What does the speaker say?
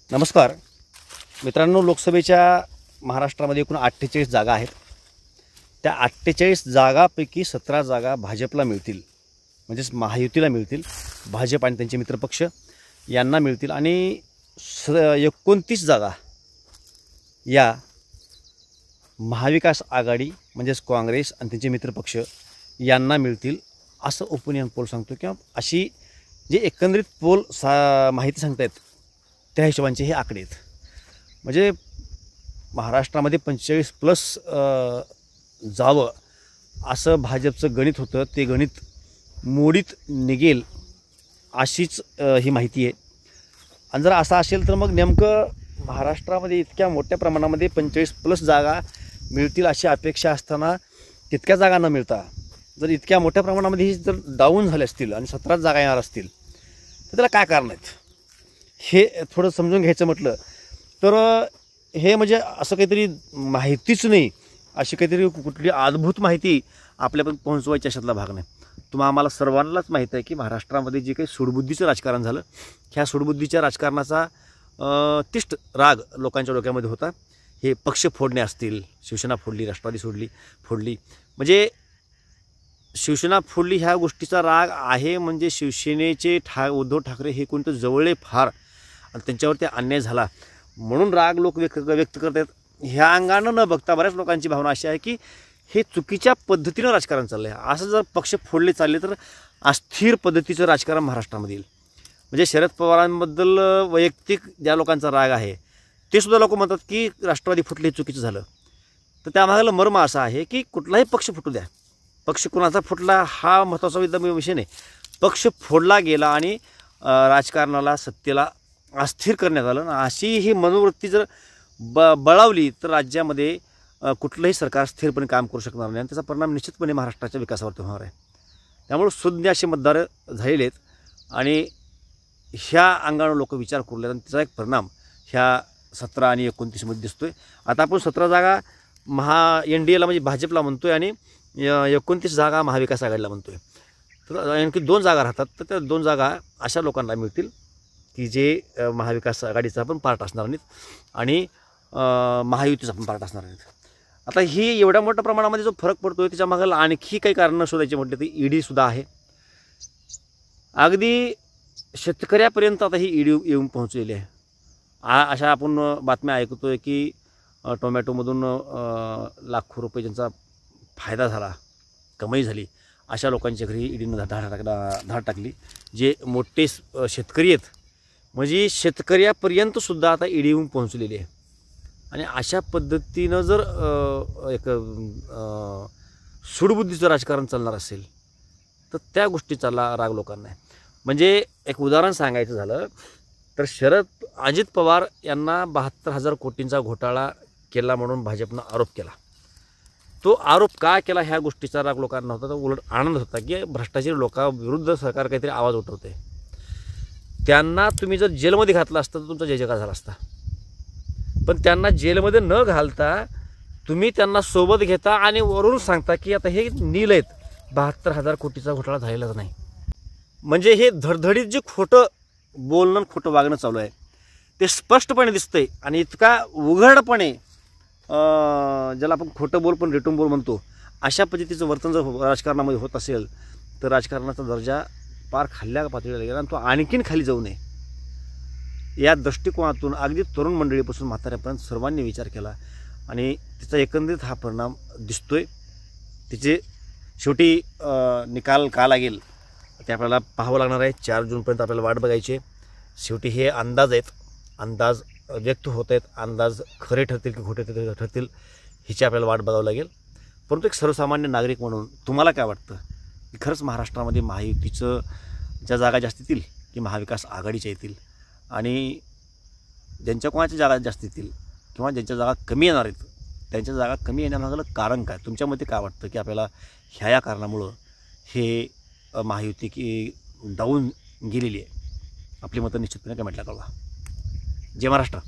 नमस्कार मित्रांनो, लोकसभेच्या महाराष्ट्रामध्ये एकूण 48 जागा आहेत। त्या 48 जागापैकी 17 जागा भाजपला मिळतील, म्हणजेच महायुतीला मिळतील। भाजप आणि त्यांचे मित्रपक्ष यांना मिळतील आणि 29 जागा या महाविकास आघाडी म्हणजेच काँग्रेस आणि त्यांचे मित्रपक्ष यांना मिळतील असं ओपिनियन पोल सांगतो, किंवा अशी जे एकंदरीत पोल माहिती सांगतायत त्या हिशोबांचे हे आकडे आहेत। म्हणजे महाराष्ट्रामध्ये 45+ जावं असं भाजपचं गणित होतं, ते गणित मोडीत निघेल अशीच ही माहिती आहे। आणि जर असं असेल तर मग नेमकं महाराष्ट्रामध्ये इतक्या मोठ्या प्रमाणामध्ये 45+ जागा मिळतील अशी अपेक्षा असताना तितक्या जागा न मिळता जर इतक्या मोठ्या प्रमाणामध्ये जर डाऊन झाले असतील आणि 17 जागा येणार असतील तर त्याला काय कारण आहेत हे थोडं समजून घ्यायचं म्हटलं तर हे म्हणजे असं काहीतरी माहितीच नाही, अशी काहीतरी कुठली अद्भुत माहिती आपल्यापर्यंत पोहोचवायची अशातला भाग नाही। तुम्हाला आम्हाला सर्वांनाच माहीत आहे की महाराष्ट्रामध्ये जे काही सूडबुद्धीचं राजकारण झालं, ह्या सूडबुद्धीच्या राजकारणाचा तिष्ट राग लोकांच्या डोक्यामध्ये होता। हे पक्ष फोडणे असतील, शिवसेना फोडली, राष्ट्रवादी फोडली, म्हणजे शिवसेना फोडली ह्या गोष्टीचा राग आहे। म्हणजे शिवसेनेचे उद्धव ठाकरे हे कोणतं जवळले फार आणि त्यांच्यावरती अन्याय झाला म्हणून राग लोक व्यक्त करत आहेत। ह्या अंगानं न बघता बऱ्याच लोकांची भावना अशी आहे की हे चुकीच्या पद्धतीनं राजकारण चाललं आहे। असं जर पक्ष फोडले चालले तर अस्थिर पद्धतीचं राजकारण महाराष्ट्रामध्ये येईल। म्हणजे शरद पवारांबद्दल वैयक्तिक ज्या लोकांचा राग आहे ते सुद्धा लोक म्हणतात की राष्ट्रवादी फुटले चुकीचं झालं। तर त्यामागला मर्म असा आहे की कुठलाही पक्ष फुटू द्या, पक्ष कोणाचा फुटला हा महत्त्वाचा विषय नाही, पक्ष फोडला गेला आणि राजकारणाला सत्तेला अस्थिर करण्यात आलं। अशी ही मनोवृत्ती जर बळावली तर राज्यामध्ये कुठलंही सरकार स्थिरपणे काम करू शकणार नाही आणि त्याचा परिणाम निश्चितपणे महाराष्ट्राच्या विकासावरती होणार आहे। त्यामुळे सुज्ञ असे मतदार झालेले आहेत आणि ह्या अंगानं लोक विचार करू लागले आणि त्याचा एक परिणाम ह्या 17 आणि 29 मध्ये दिसतोय। आता आपण 17 जागा NDA ला म्हणजे भाजपला म्हणतोय आणि 29 जागा महाविकास आघाडीला म्हणतोय। तर आणखी 2 जागा राहतात, तर त्या 2 जागा अशा लोकांना मिळतील की जे महाविकास आघाडीचा पण पार्ट असणार नाहीत आणि महायुतीचा पण पार्ट असणार नाहीत। आता ही एवढ्या मोठ्या प्रमाणामध्ये जो फरक पडतोय त्याच्या मागे आणखी काही कारणं शोधायची म्हटलं तर ED सुद्धा आहे। अगदी शेतकऱ्यापर्यंत आता ही ED येऊन पोहोचलेली आहे। अशा आपण बातम्या ऐकतोय की टोमॅटोमधून लाखो रुपये ज्यांचा फायदा झाला, कमाई झाली, अशा लोकांच्या घरी EDनं धाड टाकली। जे मोठे शेतकरी आहेत म्हणजे शेतकऱ्यापर्यंत सुद्धा आता ED येऊन पोहोचलेली आहे। आणि अशा पद्धतीनं जर एक सूडबुद्धीचं राजकारण चालणार असेल तर त्या गोष्टीचा राग लोकांना आहे। म्हणजे एक उदाहरण सांगायचं झालं तर अजित पवार यांना 72,000 कोटींचा घोटाळा केला म्हणून भाजपनं आरोप केला। तो आरोप का केला ह्या गोष्टीचा राग लोकांना होता, तर उलट आनंद होता की भ्रष्टाचारी लोकांविरुद्ध सरकार काहीतरी आवाज उठवते। त्यांना तुम्ही जर जेलमध्ये घातलं असतं तर तुमचा जयजयकार झाला असता, पण त्यांना जेलमध्ये न घालता तुम्ही त्यांना सोबत घेता आणि वरून सांगता की आता हे नील आहेत, 72,000 कोटीचा घोटाळा झालेलाच नाही। म्हणजे हे धडधडीत जे खोटं बोलणं खोटं वागणं चालू आहे ते स्पष्टपणे दिसतंय आणि इतका उघडपणे ज्याला आपण खोटं बोल पण रेटून बोल म्हणतो, अशा पद्धतीचं वर्तन जर राजकारणामध्ये होत असेल तर राजकारणाचा दर्जा पार खाल्ल्या पातळीला गेला आणि तो आणखीन खाली जाऊ नये या दृष्टिकोनातून अगदी तरुण मंडळीपासून म्हाताऱ्यापर्यंत सर्वांनी विचार केला आणि त्याचा एकंदरीत हा परिणाम दिसतोय। तिचे शेवटी निकाल का लागेल ते आपल्याला पाहावं लागणार आहे। 4 जूनपर्यंत आपल्याला वाट बघायची। शेवटी हे अंदाज आहेत, अंदाज व्यक्त होत आहेत, अंदाज खरे ठरतील की खोटे ठरतील हिची आपल्याला वाट बघावं लागेल। परंतु एक सर्वसामान्य नागरिक म्हणून तुम्हाला काय वाटतं की खरंच महाराष्ट्रामध्ये महायुतीचं ज्या जागा जास्त येतील की महाविकास आघाडीच्या येतील, आणि ज्यांच्या कोणाच्या जागा जास्त येतील किंवा ज्यांच्या जागा कमी येणार आहेत त्यांच्या जागा कमी येण्यामागलं कारण काय? तुमच्या मते काय वाटतं की आपल्याला ह्या कारणामुळं हे महायुती की डाऊन गेलेली आहे? आपली मतं निश्चितपणे कमेंटला कळवा। जय महाराष्ट्र।